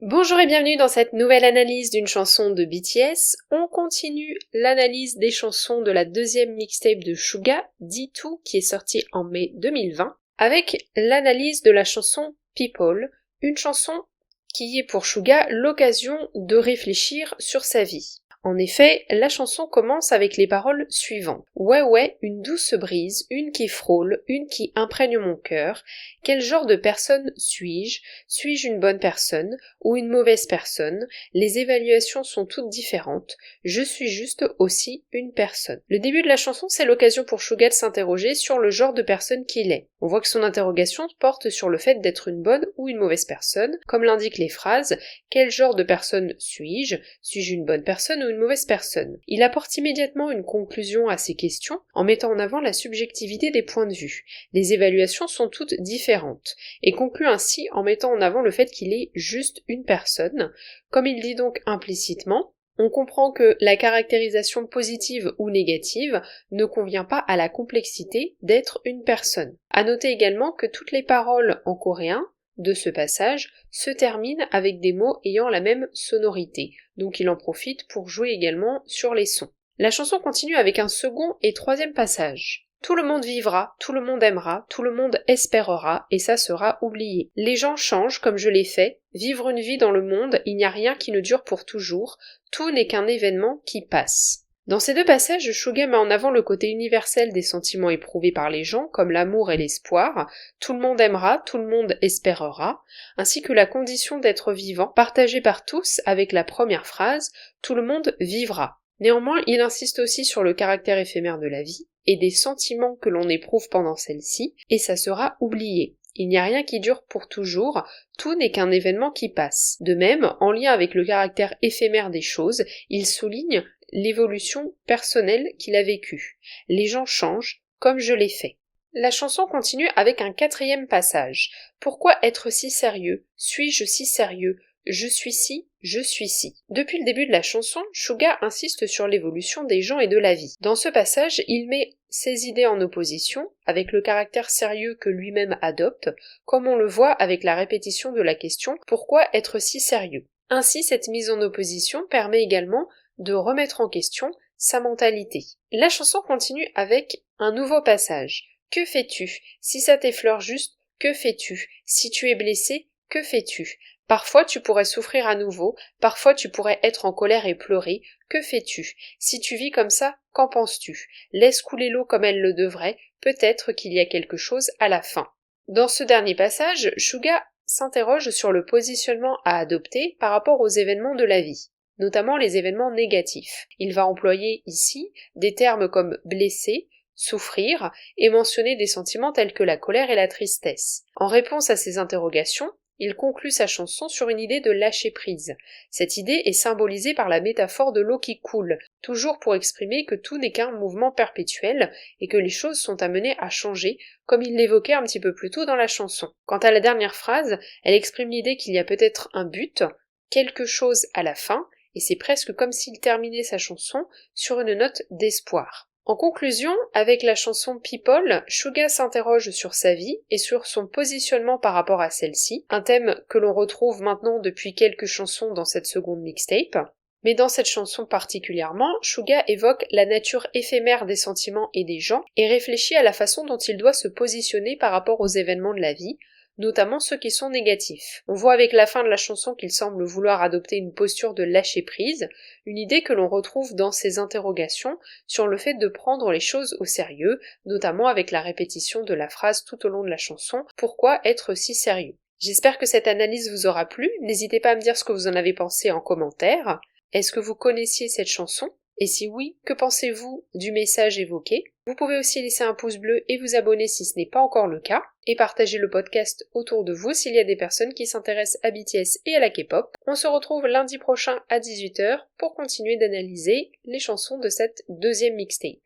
Bonjour et bienvenue dans cette nouvelle analyse d'une chanson de BTS. On continue l'analyse des chansons de la deuxième mixtape de Suga, D2, qui est sortie en mai 2020, avec l'analyse de la chanson People, une chanson qui est pour Suga l'occasion de réfléchir sur sa vie. En effet, la chanson commence avec les paroles suivantes. Ouais, une douce brise, une qui frôle, une qui imprègne mon cœur. Quel genre de personne suis-je? Suis-je une bonne personne ou une mauvaise personne? Les évaluations sont toutes différentes. Je suis juste aussi une personne. Le début de la chanson, c'est l'occasion pour Suga de s'interroger sur le genre de personne qu'il est. On voit que son interrogation porte sur le fait d'être une bonne ou une mauvaise personne, comme l'indiquent les phrases « Quel genre de personne suis-je? Suis-je une bonne personne ou une mauvaise personne ?» Il apporte immédiatement une conclusion à ces questions en mettant en avant la subjectivité des points de vue. Les évaluations sont toutes différentes, et conclut ainsi en mettant en avant le fait qu'il est juste une personne. Comme il dit donc implicitement, on comprend que la caractérisation positive ou négative ne convient pas à la complexité d'être une personne. À noter également que toutes les paroles en coréen de ce passage se terminent avec des mots ayant la même sonorité, donc il en profite pour jouer également sur les sons. La chanson continue avec un second et troisième passage. Tout le monde vivra, tout le monde aimera, tout le monde espérera, et ça sera oublié. Les gens changent comme je l'ai fait, vivre une vie dans le monde, il n'y a rien qui ne dure pour toujours, tout n'est qu'un événement qui passe. Dans ces deux passages, Suga met en avant le côté universel des sentiments éprouvés par les gens, comme l'amour et l'espoir, tout le monde aimera, tout le monde espérera, ainsi que la condition d'être vivant, partagée par tous avec la première phrase, tout le monde vivra. Néanmoins, il insiste aussi sur le caractère éphémère de la vie, et des sentiments que l'on éprouve pendant celle-ci, et ça sera oublié. Il n'y a rien qui dure pour toujours, tout n'est qu'un événement qui passe. De même, en lien avec le caractère éphémère des choses, il souligne l'évolution personnelle qu'il a vécue. Les gens changent, comme je l'ai fait. La chanson continue avec un quatrième passage. Pourquoi être si sérieux? Suis-je si sérieux? Je suis ci, je suis ci. Depuis le début de la chanson, Suga insiste sur l'évolution des gens et de la vie. Dans ce passage, il met ses idées en opposition avec le caractère sérieux que lui-même adopte, comme on le voit avec la répétition de la question « Pourquoi être si sérieux ?» Ainsi, cette mise en opposition permet également de remettre en question sa mentalité. La chanson continue avec un nouveau passage. Que fais-tu? Si ça t'effleure juste, que fais-tu? Si tu es blessé, que fais-tu? Parfois tu pourrais souffrir à nouveau, parfois tu pourrais être en colère et pleurer, que fais-tu? Si tu vis comme ça, qu'en penses-tu? Laisse couler l'eau comme elle le devrait, peut-être qu'il y a quelque chose à la fin. Dans ce dernier passage, Suga s'interroge sur le positionnement à adopter par rapport aux événements de la vie, notamment les événements négatifs. Il va employer ici des termes comme blessé, souffrir et mentionner des sentiments tels que la colère et la tristesse. En réponse à ces interrogations, il conclut sa chanson sur une idée de lâcher prise. Cette idée est symbolisée par la métaphore de l'eau qui coule, toujours pour exprimer que tout n'est qu'un mouvement perpétuel et que les choses sont amenées à changer, comme il l'évoquait un petit peu plus tôt dans la chanson. Quant à la dernière phrase, elle exprime l'idée qu'il y a peut-être un but, quelque chose à la fin, et c'est presque comme s'il terminait sa chanson sur une note d'espoir. En conclusion, avec la chanson People, Suga s'interroge sur sa vie et sur son positionnement par rapport à celle-ci, un thème que l'on retrouve maintenant depuis quelques chansons dans cette seconde mixtape. Mais dans cette chanson particulièrement, Suga évoque la nature éphémère des sentiments et des gens et réfléchit à la façon dont il doit se positionner par rapport aux événements de la vie, notamment ceux qui sont négatifs. On voit avec la fin de la chanson qu'il semble vouloir adopter une posture de lâcher prise, une idée que l'on retrouve dans ses interrogations sur le fait de prendre les choses au sérieux, notamment avec la répétition de la phrase tout au long de la chanson « Pourquoi être si sérieux ?» J'espère que cette analyse vous aura plu, n'hésitez pas à me dire ce que vous en avez pensé en commentaire. Est-ce que vous connaissiez cette chanson? Et si oui, que pensez-vous du message évoqué? Vous pouvez aussi laisser un pouce bleu et vous abonner si ce n'est pas encore le cas, et partager le podcast autour de vous s'il y a des personnes qui s'intéressent à BTS et à la K-pop. On se retrouve lundi prochain à 18h pour continuer d'analyser les chansons de cette deuxième mixtape.